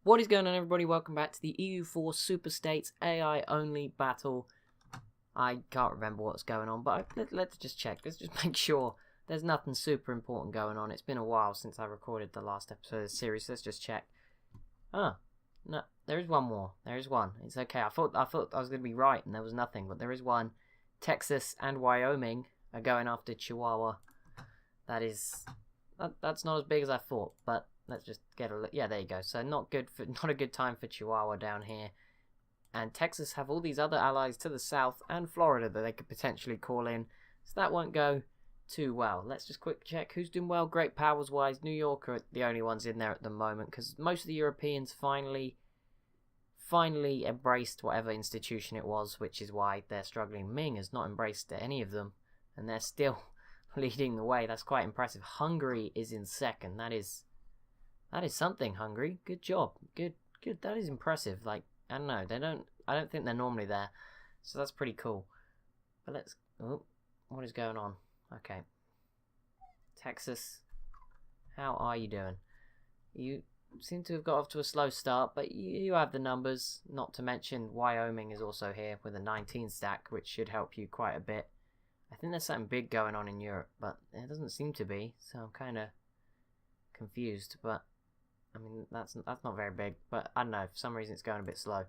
What is going on, everybody? Welcome back to the EU4 Super States AI only battle. I can't remember what's going on, but let's just check. Let's just make sure there's nothing super important going on. It's been a while since I recorded the last episode of the series. Let's just check. No, there is one more. There is one. It's okay. I thought I was going to be right and there was nothing, but there is one. Texas and Wyoming are going after Chihuahua. That's not as big as I thought, but let's just get a look. Yeah, there you go. So not a good time for Chihuahua down here. And Texas have all these other allies to the south and Florida that they could potentially call in. So that won't go too well. Let's just quick check who's doing well. Great powers wise, New York are the only ones in there at the moment because most of the Europeans finally embraced whatever institution it was, which is why they're struggling. Ming has not embraced any of them, and they're still leading the way. That's quite impressive. Hungary is in second. That is something, Hungary. Good job. Good. That is impressive. Like, I don't know. I don't think they're normally there. So that's pretty cool. But what is going on? Okay. Texas, how are you doing? You seem to have got off to a slow start, but you have the numbers. Not to mention Wyoming is also here with a 19 stack, which should help you quite a bit. I think there's something big going on in Europe, but it doesn't seem to be, so I'm kind of confused. But I mean, that's not very big, but I don't know, for some reason it's going a bit slow.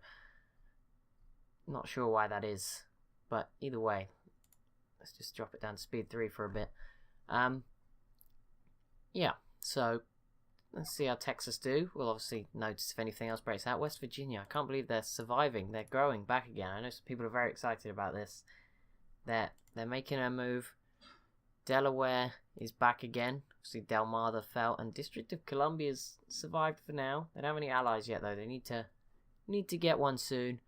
Not sure why that is, but either way, let's just drop it down to speed 3 for a bit. Yeah, so let's see how Texas do. We'll obviously notice if anything else breaks out. West Virginia, I can't believe they're surviving. They're growing back again. I know some people are very excited about this. They're making a move. Delaware is back again. Obviously, Delmarva fell, and District of Columbia's survived for now. They don't have any allies yet, though. They need to get one soon.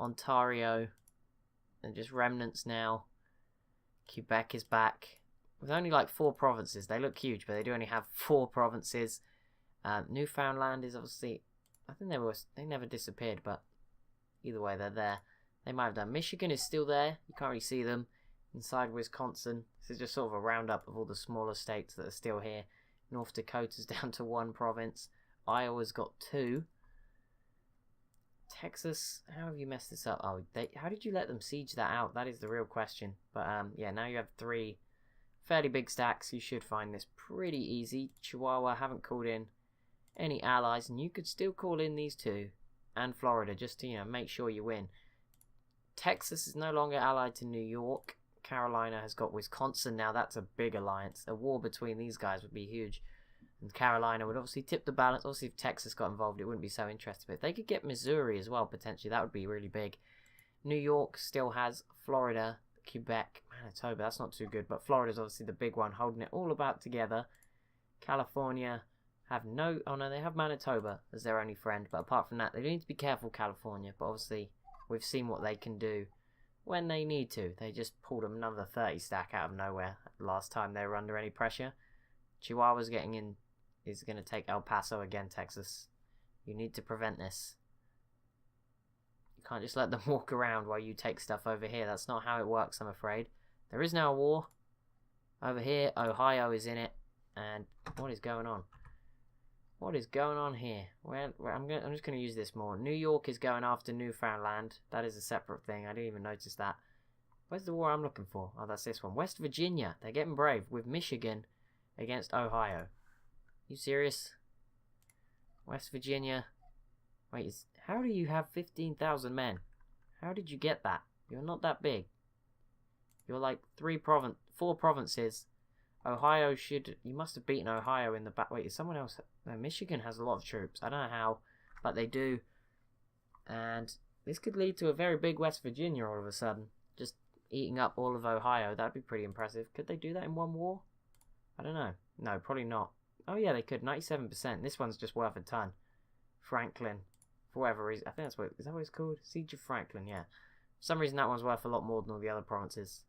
Ontario, and just remnants now. Quebec is back with only like 4 provinces. They look huge, but they do only have 4 provinces. Newfoundland is obviously, I think they never disappeared, but either way, they're there. They might have done. Michigan is still there. You can't really see them. Inside Wisconsin, this is just sort of a roundup of all the smaller states that are still here. North Dakota's down to 1 province. Iowa's got 2. Texas, how have you messed this up? Oh, how did you let them siege that out? That is the real question. But yeah, now you have 3 fairly big stacks. You should find this pretty easy. Chihuahua haven't called in any allies, and you could still call in these 2 and Florida just to make sure you win. Texas is no longer allied to New York. Carolina has got Wisconsin now. That's a big alliance. A war between these guys would be huge. And Carolina would obviously tip the balance. Obviously, if Texas got involved, it wouldn't be so interesting. But if they could get Missouri as well, potentially, that would be really big. New York still has Florida, Quebec, Manitoba. That's not too good. But Florida's obviously the big one, holding it all about together. California have no... Oh, no, they have Manitoba as their only friend. But apart from that, they need to be careful, California. But obviously, we've seen what they can do when they need to. They just pulled another 30 stack out of nowhere last time they were under any pressure. Chihuahua's getting in, is going to take El Paso again, Texas. You need to prevent this. You can't just let them walk around while you take stuff over here. That's not how it works, I'm afraid. There is now a war. Over here, Ohio is in it. And what is going on? What is going on here? I'm just going to use this more. New York is going after Newfoundland. That is a separate thing. I didn't even notice that. Where's the war I'm looking for? Oh, that's this one. West Virginia. They're getting brave with Michigan against Ohio. You serious? West Virginia. Wait, how do you have 15,000 men? How did you get that? You're not that big. You're like 4 provinces. Ohio you must have beaten Ohio in the back. Wait, is someone else? No, Michigan has a lot of troops. I don't know how, but they do. And this could lead to a very big West Virginia all of a sudden. Just eating up all of Ohio. That'd be pretty impressive. Could they do that in one war? I don't know. No, probably not. Oh yeah, they could. 97%. This one's just worth a ton. Franklin. For whatever reason. I think is that what it's called? Siege of Franklin, yeah. For some reason that one's worth a lot more than all the other provinces.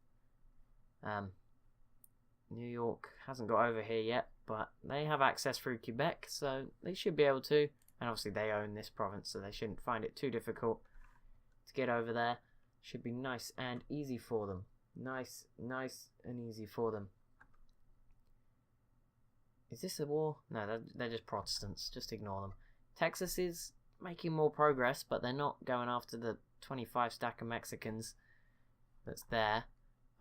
New York hasn't got over here yet, but they have access through Quebec, so they should be able to. And obviously they own this province, so they shouldn't find it too difficult to get over there. Should be nice and easy for them. Nice and easy for them. Is this a war? No, they're just Protestants. Just ignore them. Texas is making more progress, but they're not going after the 25 stack of Mexicans that's there.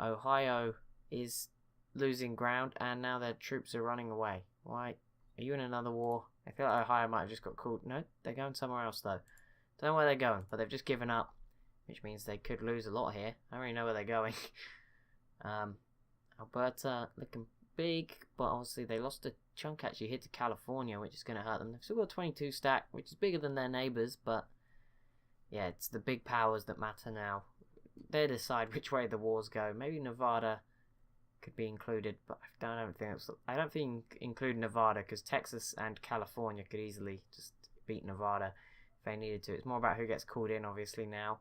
Ohio is losing ground, and now their troops are running away. Why? Are you in another war? I feel like Ohio might have just got called. No, they're going somewhere else, though. Don't know where they're going, but they've just given up, which means they could lose a lot here. I don't really know where they're going. Alberta looking big, but obviously they lost a chunk actually here to California, which is going to hurt them. They've still got a 22 stack, which is bigger than their neighbours, but yeah, it's the big powers that matter now. They decide which way the wars go. Maybe Nevada could be included, but I don't think include Nevada, because Texas and California could easily just beat Nevada if they needed to. It's more about who gets called in, obviously, now.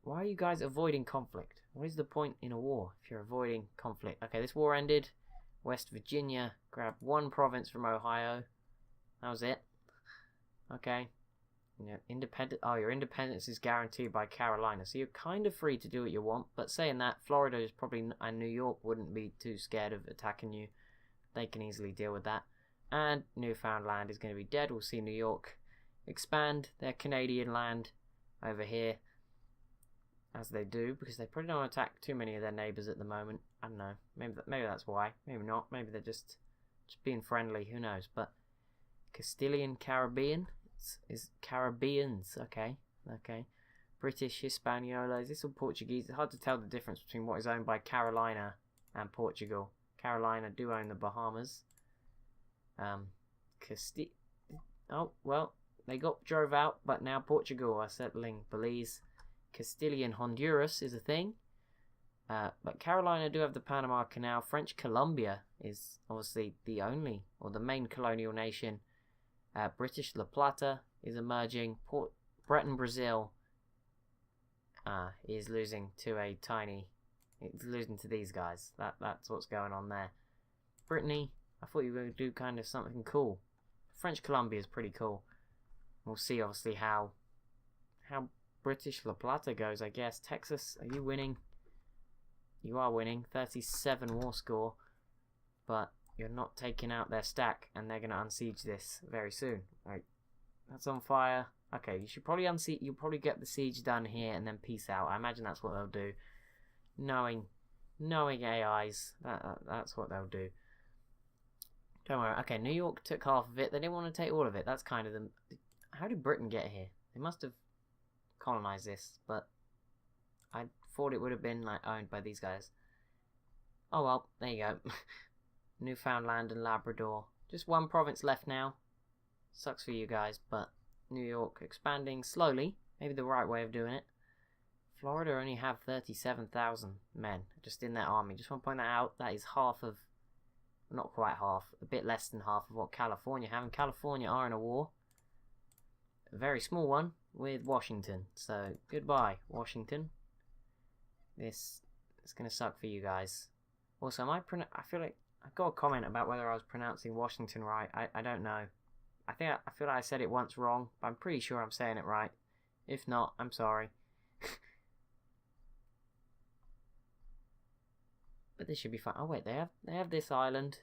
Why are you guys avoiding conflict? What is the point in a war if you're avoiding conflict? Okay, this war ended. West Virginia grabbed one province from Ohio. That was it. Okay. Your independence is guaranteed by Carolina, so you're kind of free to do what you want. But saying that, Florida is probably, and New York wouldn't be too scared of attacking you. They can easily deal with that. And Newfoundland is going to be dead. We'll see New York expand their Canadian land over here, as they do, because they probably don't attack too many of their neighbours at the moment. I don't know. Maybe that's why. Maybe not. Maybe they're just being friendly. Who knows? But Castilian Caribbean is Caribbeans. Okay. British, Hispaniola. Is this all Portuguese? It's hard to tell the difference between what is owned by Carolina and Portugal. Carolina do own the Bahamas. Oh, well, they got drove out, but now Portugal are settling Belize. Castilian Honduras is a thing. But Carolina do have the Panama Canal. French Colombia is obviously the only, or the main colonial nation. British La Plata is emerging. Breton, Brazil is losing to it's losing to these guys. That's what's going on there. Brittany, I thought you were going to do kind of something cool. French Colombia is pretty cool. We'll see obviously how British La Plata goes, I guess. Texas, are you winning? You are winning. 37 war score. But you're not taking out their stack, and they're going to unsiege this very soon. Right. That's on fire. Okay, you should probably unsiege. You'll probably get the siege done here and then peace out. I imagine that's what they'll do. Knowing AIs, that's what they'll do. Don't worry. Okay, New York took half of it. They didn't want to take all of it. That's kind of them. How did Britain get here? They must have colonized this, but I thought it would have been like owned by these guys. Oh well, there you go. Newfoundland and Labrador. Just one province left now. Sucks for you guys, but New York expanding slowly. Maybe the right way of doing it. Florida only have 37,000 men just in their army. Just want to point that out. That is half of, not quite half, a bit less than half of what California have. And California are in a war. A very small one with Washington. So goodbye, Washington. This is going to suck for you guys. Also, I feel like I got a comment about whether I was pronouncing Washington right. I don't know. I feel like I said it once wrong, but I'm pretty sure I'm saying it right. If not, I'm sorry. But this should be fine. Oh wait, they have this island.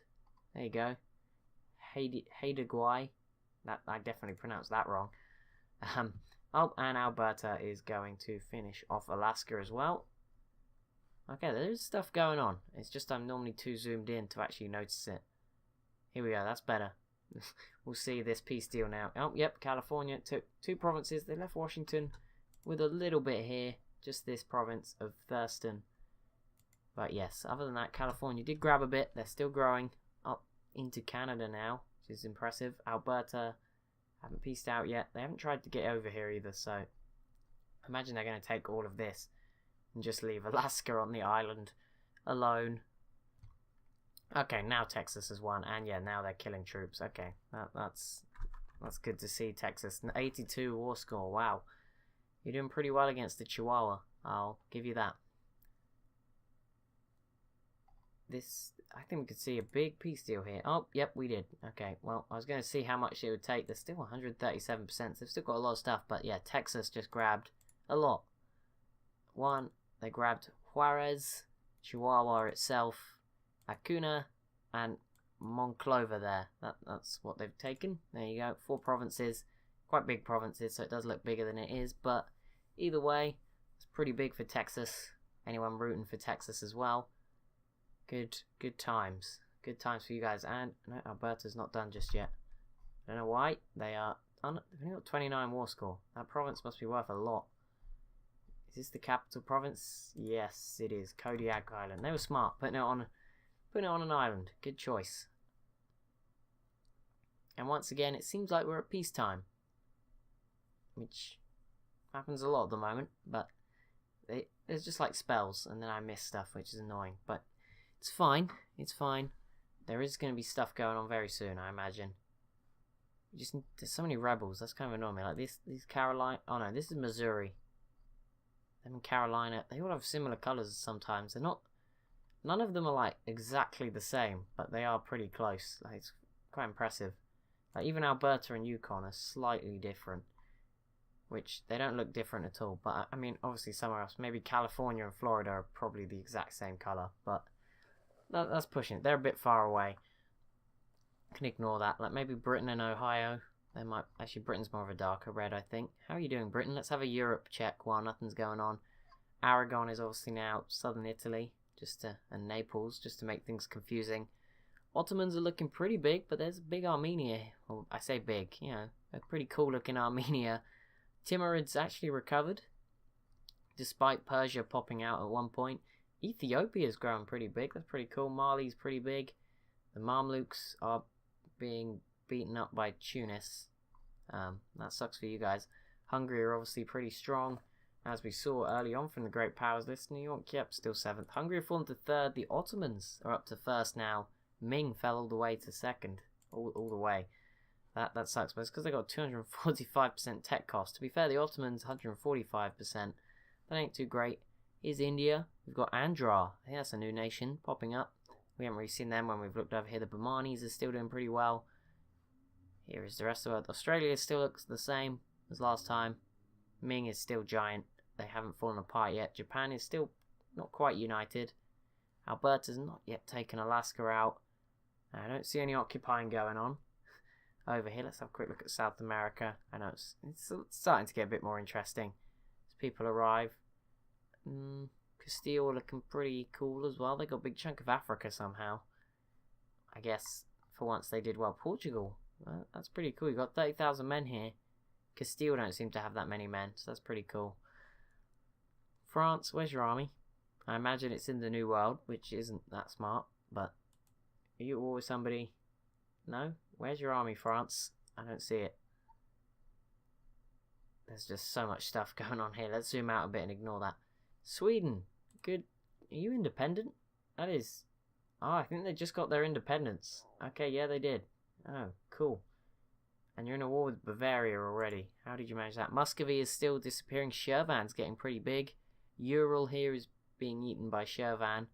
There you go. Haida-Gwaii. That I definitely pronounced that wrong. Oh, and Alberta is going to finish off Alaska as well. Okay, there's stuff going on. It's just I'm normally too zoomed in to actually notice it. Here we go, that's better. We'll see this peace deal now. Oh, yep, California took 2 provinces. They left Washington with a little bit here. Just this province of Thurston. But yes, other than that, California did grab a bit. They're still growing up into Canada now, which is impressive. Alberta haven't pieced out yet. They haven't tried to get over here either, so I imagine they're going to take all of this and just leave Alaska on the island alone. Okay, now Texas has won, and yeah, now they're killing troops. Okay, that's good to see. Texas, an 82 war score. Wow, you're doing pretty well against the Chihuahua. I'll give you that. I think we could see a big peace deal here. Oh, yep, we did. Okay, well, I was going to see how much it would take. They're still 137%. They've still got a lot of stuff, but yeah, Texas just grabbed a lot. They grabbed Juarez, Chihuahua itself, Acuna, and Monclova there. That's what they've taken. There you go, 4 provinces. quite big provinces, so it does look bigger than it is, but either way, it's pretty big for Texas. Anyone rooting for Texas as well? Good times. Good times for you guys. And no, Alberta's not done just yet. I don't know why. They've only got 29 war score. That province must be worth a lot. Is this the capital province? Yes, it is. Kodiak Island. They were smart, putting it on an island. Good choice. And once again, it seems like we're at peacetime, which happens a lot at the moment, but there's just like spells, and then I miss stuff, which is annoying. But it's fine. It's fine. There is going to be stuff going on very soon, I imagine. There's so many rebels. That's kind of annoying me. Like these Carolina. Oh no, this is Missouri. Them in Carolina. They all have similar colours sometimes. They're not. None of them are like exactly the same, but they are pretty close. Like, it's quite impressive. Like even Alberta and Yukon are slightly different, which they don't look different at all. But I mean, obviously somewhere else, maybe California and Florida are probably the exact same colour, but that's pushing it. They're a bit far away. Can ignore that. Like maybe Britain and Ohio. They might actually. Britain's more of a darker red, I think. How are you doing, Britain? Let's have a Europe check while nothing's going on. Aragon is obviously now southern Italy, and Naples, just to make things confusing. Ottomans are looking pretty big, but there's a big Armenia. Well, I say big, you know, a pretty cool looking Armenia. Timurids actually recovered, despite Persia popping out at one point. Ethiopia's growing pretty big. That's pretty cool. Mali's pretty big. The Mamluks are being beaten up by Tunis. That sucks for you guys. Hungary are obviously pretty strong, as we saw early on from the Great Powers list. New York, yep, still 7th. Hungary have fallen to 3rd. The Ottomans are up to 1st now. Ming fell all the way to 2nd. All the way. That sucks, but it's because they got 245% tech cost. To be fair, the Ottomans 145%. That ain't too great. Here's India. We've got Andhra. I think that's a new nation popping up. We haven't really seen them when we've looked over here. The Bahmanis are still doing pretty well. Here is the rest of the world. Australia still looks the same as last time. Ming is still giant. They haven't fallen apart yet. Japan is still not quite united. Alberta's not yet taken Alaska out. I don't see any occupying going on over here. Let's have a quick look at South America. I know it's starting to get a bit more interesting as people arrive. Castile looking pretty cool as well. They got a big chunk of Africa somehow. I guess for once they did well. Portugal, well, that's pretty cool. You got 30,000 men here. Castile don't seem to have that many men, so that's pretty cool. France, where's your army? I imagine it's in the New World, which isn't that smart, but are you always somebody? No? Where's your army, France? I don't see it. There's just so much stuff going on here. Let's zoom out a bit and ignore that. Sweden. Good. Are you independent? That is... Oh, I think they just got their independence. Okay, yeah, they did. Oh, cool. And you're in a war with Bavaria already. How did you manage that? Muscovy is still disappearing. Shirvan's getting pretty big. Ural here is being eaten by Shirvan.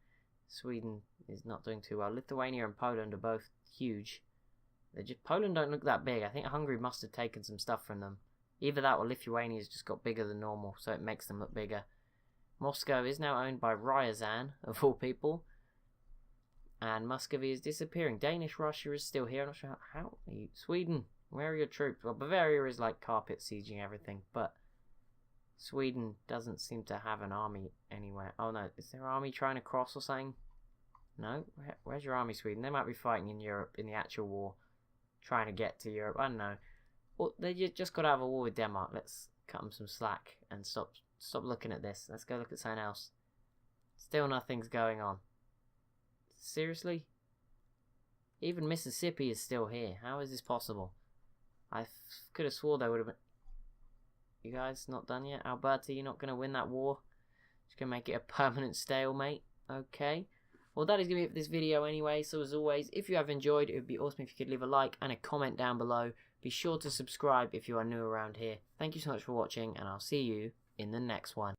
Sweden is not doing too well. Lithuania and Poland are both huge. Poland don't look that big. I think Hungary must have taken some stuff from them. Either that or Lithuania's just got bigger than normal, so it makes them look bigger. Moscow is now owned by Ryazan, of all people. And Muscovy is disappearing. Danish Russia is still here. I'm not sure how are you? Sweden, where are your troops? Well, Bavaria is like carpet sieging everything, but Sweden doesn't seem to have an army anywhere. Oh no, is their army trying to cross or something? No? Where's your army, Sweden? They might be fighting in Europe in the actual war. Trying to get to Europe. I don't know. Well, they just got out of a war with Denmark. Let's cut them some slack and stop looking at this. Let's go look at something else. Still nothing's going on. Seriously? Even Mississippi is still here. How is this possible? I could have swore they would have been... You guys not done yet? Alberta, you're not going to win that war? Just going to make it a permanent stalemate? Okay. Well, that is going to be it for this video anyway. So as always, if you have enjoyed, it would be awesome if you could leave a like and a comment down below. Be sure to subscribe if you are new around here. Thank you so much for watching, and I'll see you in the next one.